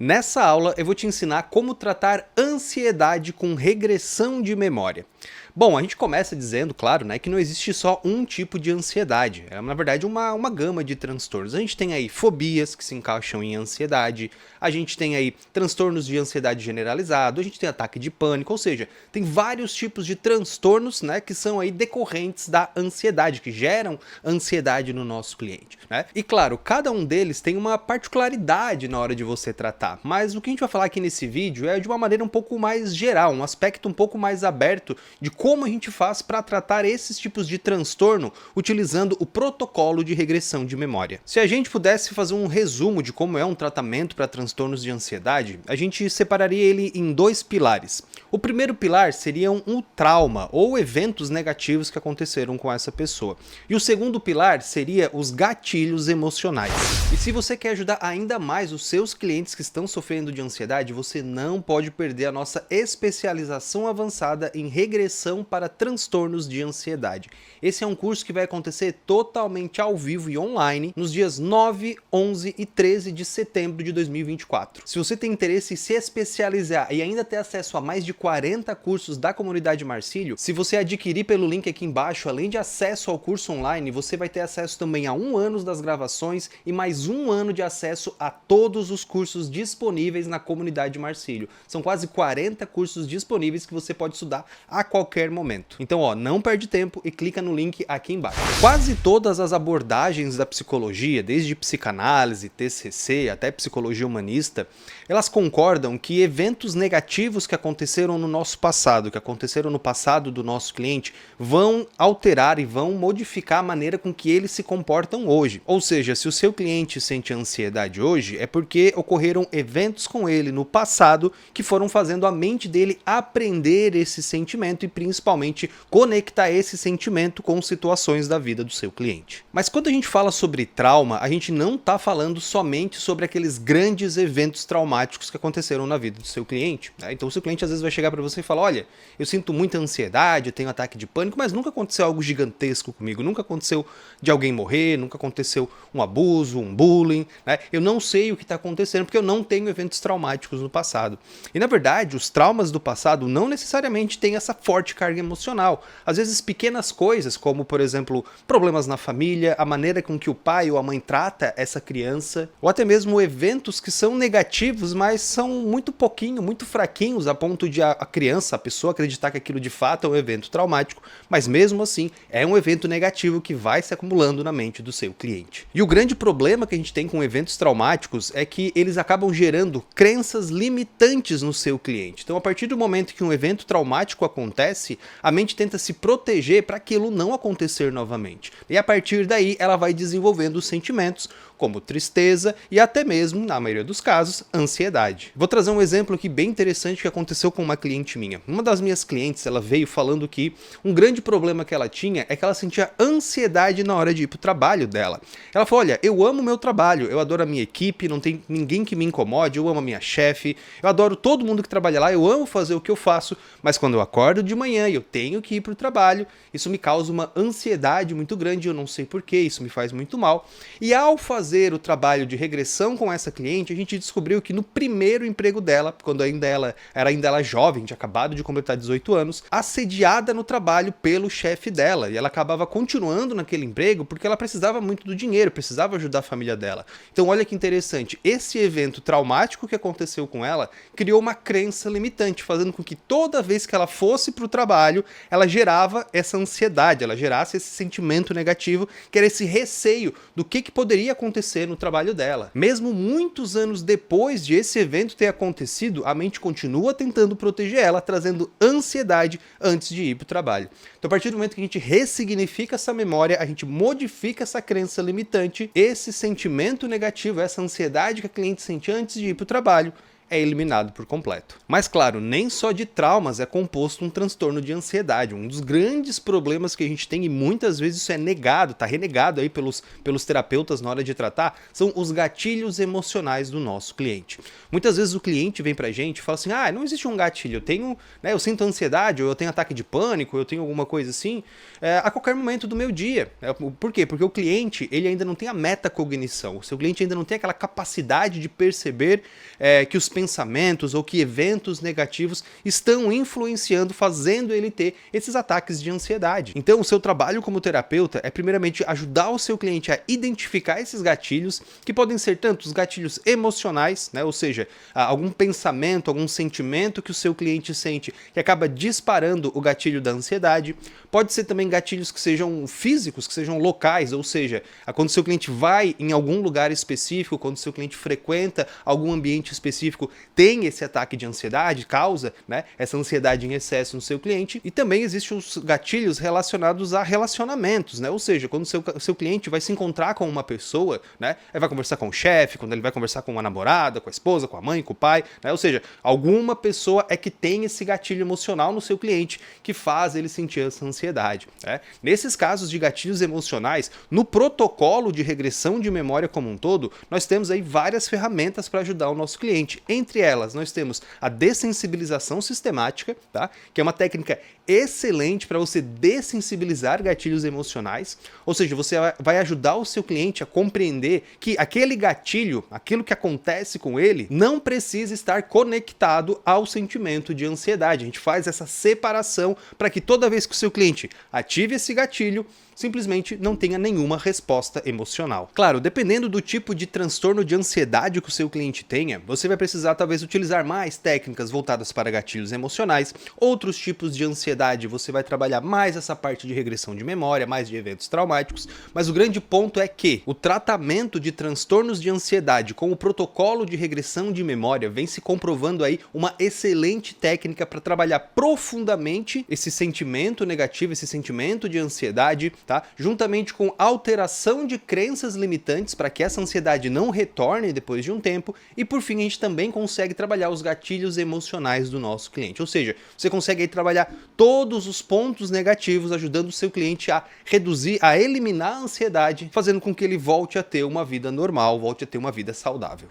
Nessa aula eu vou te ensinar como tratar ansiedade com regressão de memória. Bom, a gente começa dizendo, claro, né, que não existe só um tipo de ansiedade. É, na verdade, uma gama de transtornos. A gente tem aí fobias que se encaixam em ansiedade, a gente tem aí transtornos de ansiedade generalizado, a gente tem ataque de pânico, ou seja, tem vários tipos de transtornos, né, que são aí decorrentes da ansiedade, que geram ansiedade no nosso cliente, né? E claro, cada um deles tem uma particularidade na hora de você tratar, mas o que a gente vai falar aqui nesse vídeo é de uma maneira um pouco mais geral, um aspecto um pouco mais aberto de como a gente faz para tratar esses tipos de transtorno utilizando o protocolo de regressão de memória. Se a gente pudesse fazer um resumo de como é um tratamento para transtornos de ansiedade, a gente separaria ele em dois pilares. O primeiro pilar seria um trauma ou eventos negativos que aconteceram com essa pessoa. E o segundo pilar seria os gatilhos emocionais. E se você quer ajudar ainda mais os seus clientes que estão sofrendo de ansiedade, você não pode perder a nossa especialização avançada em regressão para transtornos de ansiedade. Esse é um curso que vai acontecer totalmente ao vivo e online nos dias 9, 11 e 13 de setembro de 2024. Se você tem interesse em se especializar e ainda ter acesso a mais de 40 cursos da comunidade Marcílio, se você adquirir pelo link aqui embaixo, além de acesso ao curso online, você vai ter acesso também a 1 ano das gravações e mais 1 ano de acesso a todos os cursos disponíveis na comunidade Marcílio. São quase 40 cursos disponíveis que você pode estudar a qualquer momento. Então, ó, não perde tempo e clica no link aqui embaixo. Quase todas as abordagens da psicologia, desde psicanálise, TCC até psicologia humanista, elas concordam que eventos negativos que aconteceram no nosso passado, que aconteceram no passado do nosso cliente, vão alterar e vão modificar a maneira com que eles se comportam hoje. Ou seja, se o seu cliente sente ansiedade hoje, é porque ocorreram eventos com ele no passado que foram fazendo a mente dele aprender esse sentimento e principalmente conectar esse sentimento com situações da vida do seu cliente. Mas quando a gente fala sobre trauma, a gente não está falando somente sobre aqueles grandes eventos traumáticos que aconteceram na vida do seu cliente, né? Então o seu cliente às vezes vai chegar para você e falar: olha, eu sinto muita ansiedade, eu tenho ataque de pânico, mas nunca aconteceu algo gigantesco comigo, nunca aconteceu de alguém morrer, nunca aconteceu um abuso, um bullying, né? Eu não sei o que está acontecendo porque eu não tenho eventos traumáticos no passado. E na verdade, os traumas do passado não necessariamente têm essa forte carga emocional. Às vezes pequenas coisas, como por exemplo, problemas na família, a maneira com que o pai ou a mãe trata essa criança, ou até mesmo eventos que são negativos, mas são muito pouquinho, muito fraquinhos, a ponto de a criança, a pessoa acreditar que aquilo de fato é um evento traumático, mas mesmo assim é um evento negativo que vai se acumulando na mente do seu cliente. E o grande problema que a gente tem com eventos traumáticos é que eles acabam gerando crenças limitantes no seu cliente. Então, a partir do momento que um evento traumático acontece, a mente tenta se proteger para aquilo não acontecer novamente. E a partir daí, ela vai desenvolvendo sentimentos como tristeza e até mesmo, na maioria dos casos, ansiedade. Vou trazer um exemplo aqui bem interessante que aconteceu com uma cliente minha. Uma das minhas clientes, ela veio falando que um grande problema que ela tinha é que ela sentia ansiedade na hora de ir para o trabalho dela. Ela falou: olha, eu amo o meu trabalho, eu adoro a minha equipe, não tem ninguém que me incomode, eu amo a minha chefe, eu adoro todo mundo que trabalha lá, eu amo fazer o que eu faço, mas quando eu acordo de manhã e eu tenho que ir para o trabalho, isso me causa uma ansiedade muito grande, eu não sei porquê, isso me faz muito mal. E ao fazer o trabalho de regressão com essa cliente, a gente descobriu que no primeiro emprego dela, quando ainda ela era jovem, tinha acabado de completar 18 anos, assediada no trabalho pelo chefe dela, e ela acabava continuando naquele emprego porque ela precisava muito do dinheiro, precisava ajudar a família dela. Então olha que interessante, esse evento traumático que aconteceu com ela criou uma crença limitante, fazendo com que toda vez que ela fosse para o trabalho, ela gerava essa ansiedade, ela gerasse esse sentimento negativo, que era esse receio do que poderia acontecer no trabalho dela. Mesmo muitos anos depois de esse evento ter acontecido, a mente continua tentando proteger ela, trazendo ansiedade antes de ir para o trabalho. Então, a partir do momento que a gente ressignifica essa memória, a gente modifica essa crença limitante, esse sentimento negativo, essa ansiedade que a cliente sentia antes de ir para o trabalho, é eliminado por completo. Mas claro, nem só de traumas é composto um transtorno de ansiedade. Um dos grandes problemas que a gente tem, e muitas vezes isso é negado, tá renegado aí pelos terapeutas na hora de tratar, são os gatilhos emocionais do nosso cliente. Muitas vezes o cliente vem pra gente e fala assim, não existe um gatilho, eu tenho, eu sinto ansiedade, ou eu tenho ataque de pânico, ou eu tenho alguma coisa assim, a qualquer momento do meu dia. Por quê? Porque o cliente, ele ainda não tem a metacognição, o seu cliente ainda não tem aquela capacidade de perceber que os pensamentos ou que eventos negativos estão influenciando, fazendo ele ter esses ataques de ansiedade. Então, o seu trabalho como terapeuta é primeiramente ajudar o seu cliente a identificar esses gatilhos, que podem ser tanto os gatilhos emocionais, né, ou seja, algum pensamento, algum sentimento que o seu cliente sente que acaba disparando o gatilho da ansiedade. Pode ser também gatilhos que sejam físicos, que sejam locais, ou seja, quando o seu cliente vai em algum lugar específico, quando o seu cliente frequenta algum ambiente específico, tem esse ataque de ansiedade, causa, né, essa ansiedade em excesso no seu cliente. E também existem os gatilhos relacionados a relacionamentos, né, ou seja, quando o seu cliente vai se encontrar com uma pessoa, né, ele vai conversar com o chefe, quando ele vai conversar com uma namorada, com a esposa, com a mãe, com o pai, né, ou seja, alguma pessoa é que tem esse gatilho emocional no seu cliente que faz ele sentir essa ansiedade. Né? Nesses casos de gatilhos emocionais, no protocolo de regressão de memória como um todo, nós temos aí várias ferramentas para ajudar o nosso cliente. Entre elas, nós temos a dessensibilização sistemática, tá? Que é uma técnica excelente para você dessensibilizar gatilhos emocionais, ou seja, você vai ajudar o seu cliente a compreender que aquele gatilho, aquilo que acontece com ele, não precisa estar conectado ao sentimento de ansiedade. A gente faz essa separação para que toda vez que o seu cliente ative esse gatilho, simplesmente não tenha nenhuma resposta emocional. Claro, dependendo do tipo de transtorno de ansiedade que o seu cliente tenha, você vai precisar talvez utilizar mais técnicas voltadas para gatilhos emocionais. Outros tipos de ansiedade você vai trabalhar mais essa parte de regressão de memória, mais de eventos traumáticos, mas o grande ponto é que o tratamento de transtornos de ansiedade com o protocolo de regressão de memória vem se comprovando aí uma excelente técnica para trabalhar profundamente esse sentimento negativo, esse sentimento de ansiedade, tá? Juntamente com alteração de crenças limitantes para que essa ansiedade não retorne depois de um tempo, e por fim a gente também consegue trabalhar os gatilhos emocionais do nosso cliente, ou seja, você consegue aí trabalhar todos os pontos negativos, ajudando o seu cliente a reduzir, a eliminar a ansiedade, fazendo com que ele volte a ter uma vida normal, volte a ter uma vida saudável.